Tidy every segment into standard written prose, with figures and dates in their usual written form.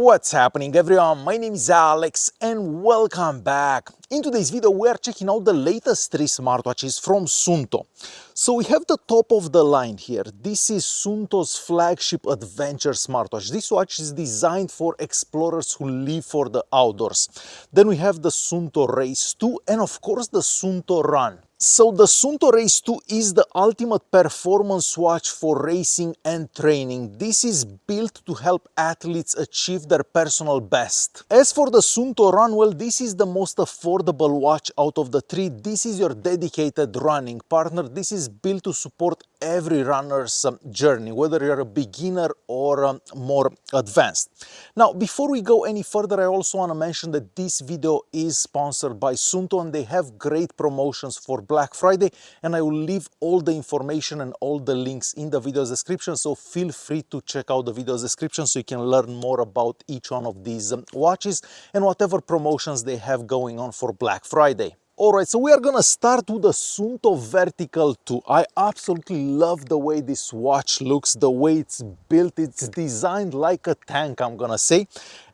What's happening everyone? My name is Alex and welcome back. In today's video we are checking out the latest 3 smartwatches from Suunto. So we have the top of the line here. This is Suunto's flagship adventure smartwatch. This watch is designed for explorers who live for the outdoors. Then we have the Suunto RACE 2 and of course the Suunto RUN. So the Suunto RACE 2 is the ultimate performance watch for racing and training. This is built to help athletes achieve their personal best. As for the Suunto RUN, well, this is the most affordable watch out of the 3. This is your dedicated running partner. This is built to support every runner's journey, whether you're a beginner or more advanced. Now, before we go any further, I also want to mention that this video is sponsored by Suunto and they have great promotions for Black Friday, and I will leave all the information and all the links in the video's description, so feel free to check out the video's description so you can learn more about each one of these watches and whatever promotions they have going on for Black Friday. Alright, so we are gonna start with the Suunto Vertical 2. I absolutely love the way this watch looks, the way it's built. It's designed like a tank, I'm gonna say.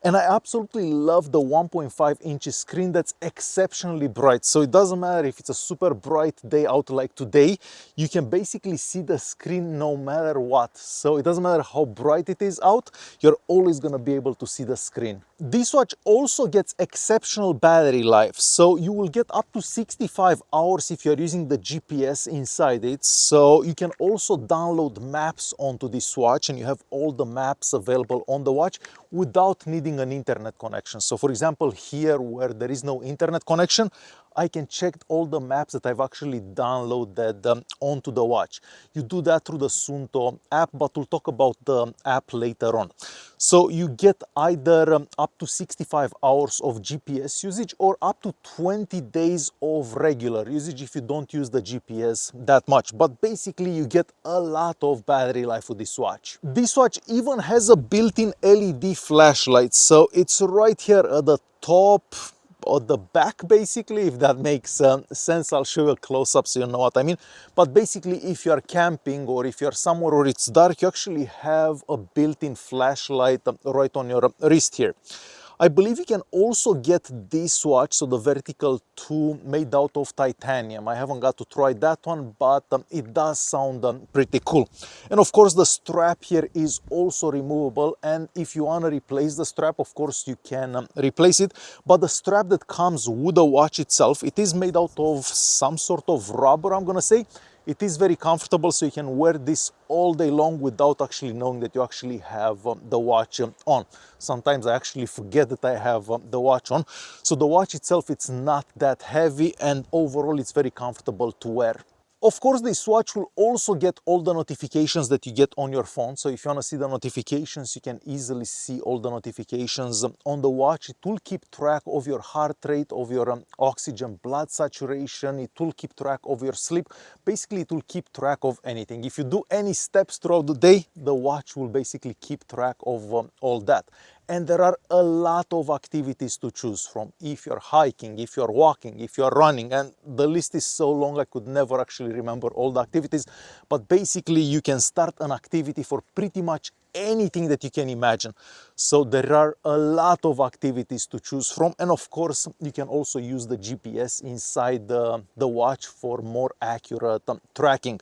And I absolutely love the 1.5-inch screen that's exceptionally bright. So it doesn't matter if it's a super bright day out like today, you can basically see the screen no matter what. So it doesn't matter how bright it is out, you're always gonna be able to see the screen. This watch also gets exceptional battery life. So you will get up to 65 hours if you're using the GPS inside it. So you can also download maps onto this watch and you have all the maps available on the watch without needing an internet connection. So for example, here where there is no internet connection, I can check all the maps that I've actually downloaded onto the watch. You do that through the Suunto app, but we'll talk about the app later on. So you get either up to 65 hours of GPS usage or up to 20 days of regular usage if you don't use the GPS that much. But basically you get a lot of battery life with this watch. This watch even has a built-in LED flashlight. So it's right here at the top, or the back basically, if that makes sense. I'll show you a close-up so you know what I mean. But basically if you're camping or if you're somewhere where it's dark, you actually have a built-in flashlight right on your wrist here. I believe you can also get this watch, so the Vertical 2, made out of titanium. I haven't got to try that one, but it does sound pretty cool. And of course the strap here is also removable, and if you want to replace the strap, of course you can replace it. But the strap that comes with the watch itself, it is made out of some sort of rubber, I'm gonna say. It is very comfortable, so you can wear this all day long without actually knowing that you actually have the watch on. Sometimes I actually forget that I have the watch on. So the watch itself, it's not that heavy, and overall it's very comfortable to wear. Of course, this watch will also get all the notifications that you get on your phone. So if you want to see the notifications, you can easily see all the notifications on the watch. It will keep track of your heart rate, of your oxygen, blood saturation. It will keep track of your sleep. Basically, it will keep track of anything. If you do any steps throughout the day, the watch will basically keep track of all that. And there are a lot of activities to choose from. If you're hiking, if you're walking, if you're running, and the list is so long I could never actually remember all the activities. But basically you can start an activity for pretty much anything that you can imagine. So there are a lot of activities to choose from. And of course, you can also use the GPS inside the watch for more accurate tracking.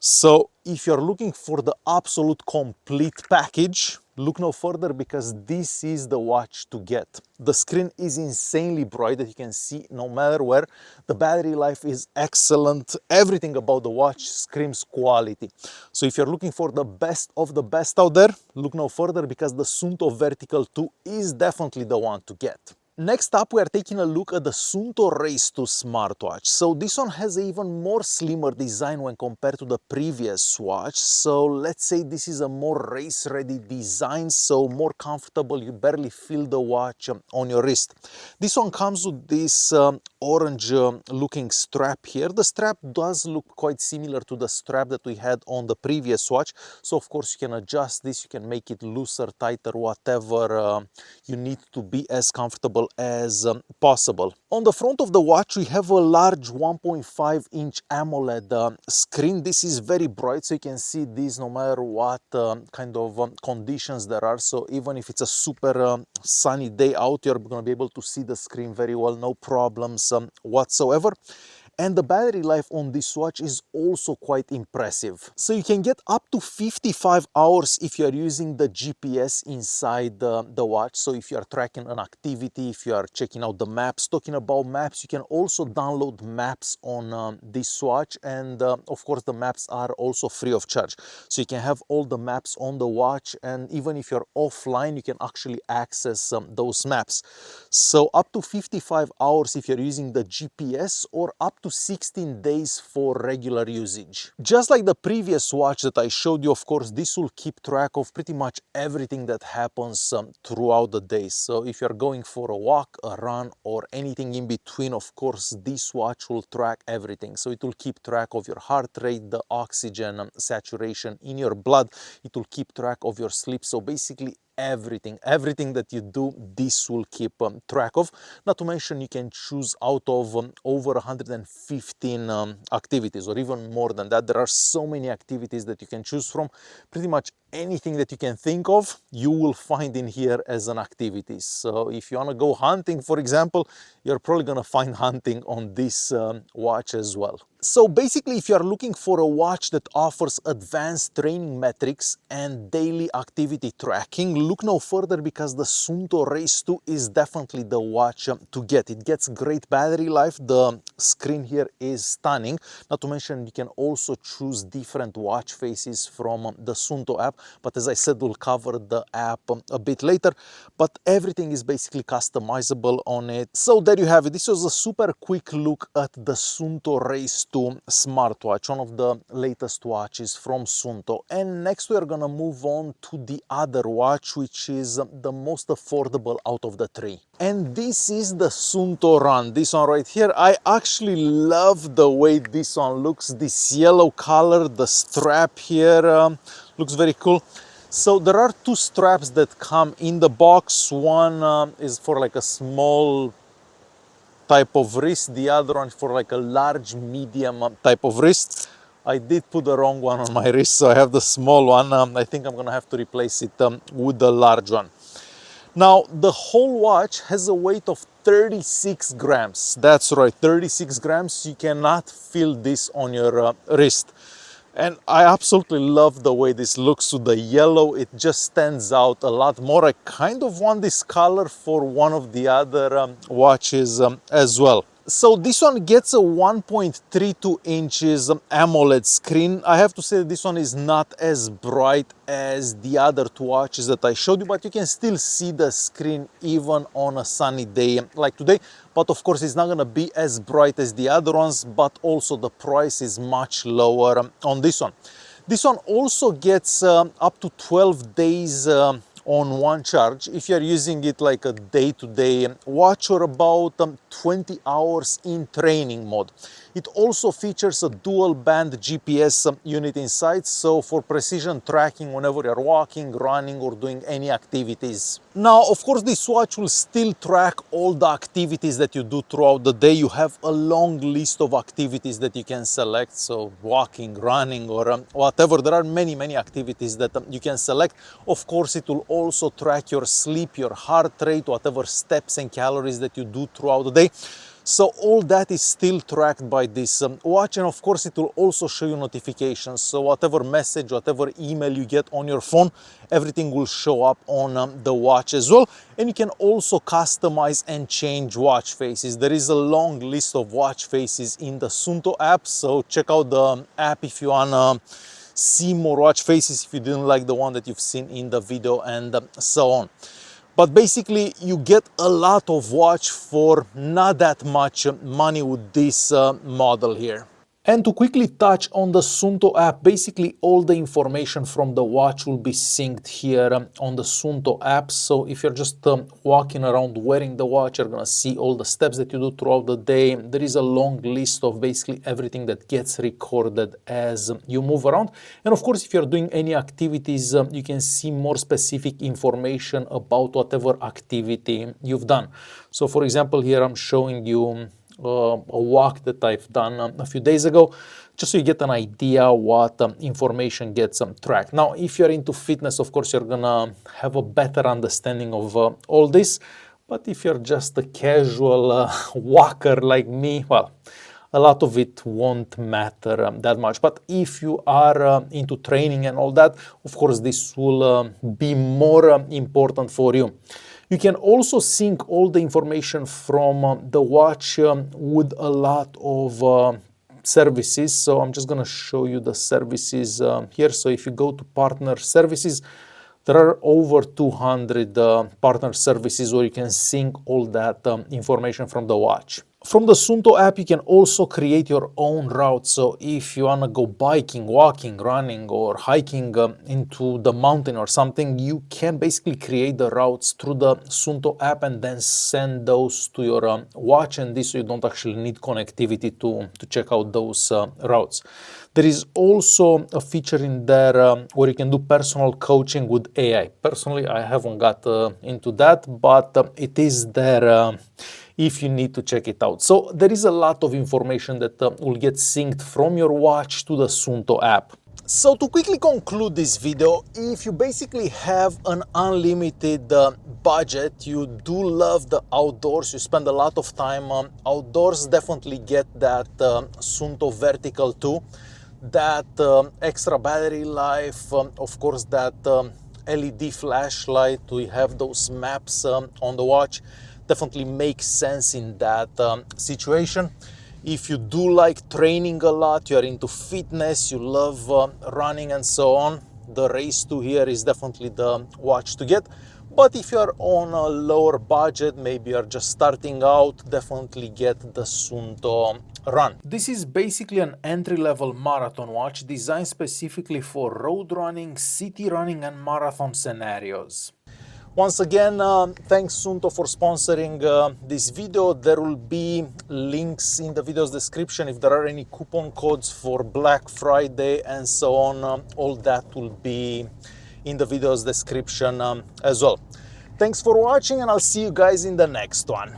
So if you're looking for the absolute complete package, look no further, because this is the watch to get. The screen is insanely bright that you can see no matter where. The battery life is excellent. Everything about the watch screams quality. So if you're looking for the best of the best out there, look no further, because the Suunto Vertical 2 is definitely the one to get. Next up, we are taking a look at the Suunto RACE 2 smartwatch. So this one has an even more slimmer design when compared to the previous watch. So let's say this is a more race-ready design, so more comfortable. You barely feel the watch on your wrist. This one comes with this orange looking strap here. The strap does look quite similar to the strap that we had on the previous watch. So of course you can adjust this, you can make it looser, tighter, whatever you need to be as comfortable small as possible. On the front of the watch, we have a large 1.5-inch AMOLED screen. This is very bright, so you can see this no matter what kind of conditions there are. So even if it's a super sunny day out, you're going to be able to see the screen very well, no problems whatsoever. And the battery life on this watch is also quite impressive. So you can get up to 55 hours if you are using the GPS inside the watch. So if you are tracking an activity, if you are checking out the maps, talking about maps, you can also download maps on this watch. And of course, the maps are also free of charge. So you can have all the maps on the watch. And even if you're offline, you can actually access those maps. So up to 55 hours if you're using the GPS, or up to 16 days for regular usage. Just like the previous watch that I showed you, of course, this will keep track of pretty much everything that happens throughout the day. So if you're going for a walk, a run, or anything in between, of course, this watch will track everything. So it will keep track of your heart rate, the oxygen saturation in your blood. It will keep track of your sleep. So basically everything that you do, this will keep track of. Not to mention, you can choose out of over 115 activities, or even more than that. There are so many activities that you can choose from. Pretty much anything that you can think of, you will find in here as an activity. So if you want to go hunting, for example, you're probably going to find hunting on this watch as well. So basically, if you are looking for a watch that offers advanced training metrics and daily activity tracking, look no further, because the Suunto RACE 2 is definitely the watch to get. It gets great battery life. The screen here is stunning. Not to mention, you can also choose different watch faces from the Suunto app. But as I said, we'll cover the app a bit later. But everything is basically customizable on it. So there you have it. This was a super quick look at the Suunto RACE 2 smartwatch, one of the latest watches from Suunto. And next we are gonna move on to the other watch, which is the most affordable out of the three. And this is the Suunto RUN, this one right here. I actually love the way this one looks, this yellow color, the strap here looks very cool. So there are two straps that come in the box. One is for like a small type of wrist, the other one for like a large medium type of wrist. I did put the wrong one on my wrist, so I have the small one. I think I'm gonna have to replace it with the large one. Now the whole watch has a weight of 36 grams. That's right, 36 grams. You cannot feel this on your wrist. And I absolutely love the way this looks with the yellow. It just stands out a lot more. I kind of want this color for one of the other watches as well. So this one gets a 1.32 inches AMOLED screen. I have to say that this one is not as bright as the other two watches that I showed you, but you can still see the screen even on a sunny day like today. But of course, it's not going to be as bright as the other ones, but also the price is much lower on this one. This one also gets up to 12 days on one charge if you're using it like a day-to-day watch, or about 20 hours in training mode. It also features a dual band GPS unit inside, so for precision tracking whenever you're walking, running, or doing any activities. Now, of course, this watch will still track all the activities that you do throughout the day. You have a long list of activities that you can select, so walking, running, or whatever. There are many activities that you can select. Of course, it will also track your sleep, your heart rate, whatever steps and calories that you do throughout the day. So all that is still tracked by this watch, and of course it will also show you notifications. So whatever message, whatever email you get on your phone, everything will show up on the watch as well. And you can also customize and change watch faces. There is a long list of watch faces in the Suunto app, so check out the app if you wanna see more watch faces, if you didn't like the one that you've seen in the video, and so on. But basically, you get a lot of watch for not that much money with this model here. And to quickly touch on the Suunto app, basically all the information from the watch will be synced here on the Suunto app. So if you're just walking around wearing the watch, you're gonna see all the steps that you do throughout the day. There is a long list of basically everything that gets recorded as you move around. And of course, if you're doing any activities, you can see more specific information about whatever activity you've done. So for example, here I'm showing you a walk that I've done a few days ago, just so you get an idea what information gets tracked. Now, if you're into fitness, of course, you're gonna have a better understanding of all this. But if you're just a casual walker like me, well, a lot of it won't matter that much. But if you are into training and all that, of course, this will be more important for you. You can also sync all the information from the watch with a lot of services. So I'm just going to show you the services here. So if you go to partner services, there are over 200 partner services where you can sync all that information from the watch. From the Suunto app, you can also create your own route. So if you want to go biking, walking, running, or hiking into the mountain or something, you can basically create the routes through the Suunto app and then send those to your watch. And this way you don't actually need connectivity to check out those routes. There is also a feature in there where you can do personal coaching with AI. Personally, I haven't got into that, but it is there if you need to check it out. So there is a lot of information that will get synced from your watch to the Suunto app. So to quickly conclude this video, if you basically have an unlimited budget, you do love the outdoors, you spend a lot of time outdoors, definitely get that Suunto Vertical 2. That extra battery life, of course that LED flashlight, we have those maps on the watch, definitely makes sense in that situation. If you do like training a lot, you are into fitness, you love running and so on, the Race 2 here is definitely the watch to get. But if you're on a lower budget, maybe you're just starting out, definitely get the Suunto RUN. This is basically an entry-level marathon watch designed specifically for road running, city running, and marathon scenarios. Once again, thanks Suunto for sponsoring this video. There will be links in the video's description if there are any coupon codes for Black Friday and so on. All that will be in the video's description as well. Thanks for watching, and I'll see you guys in the next one.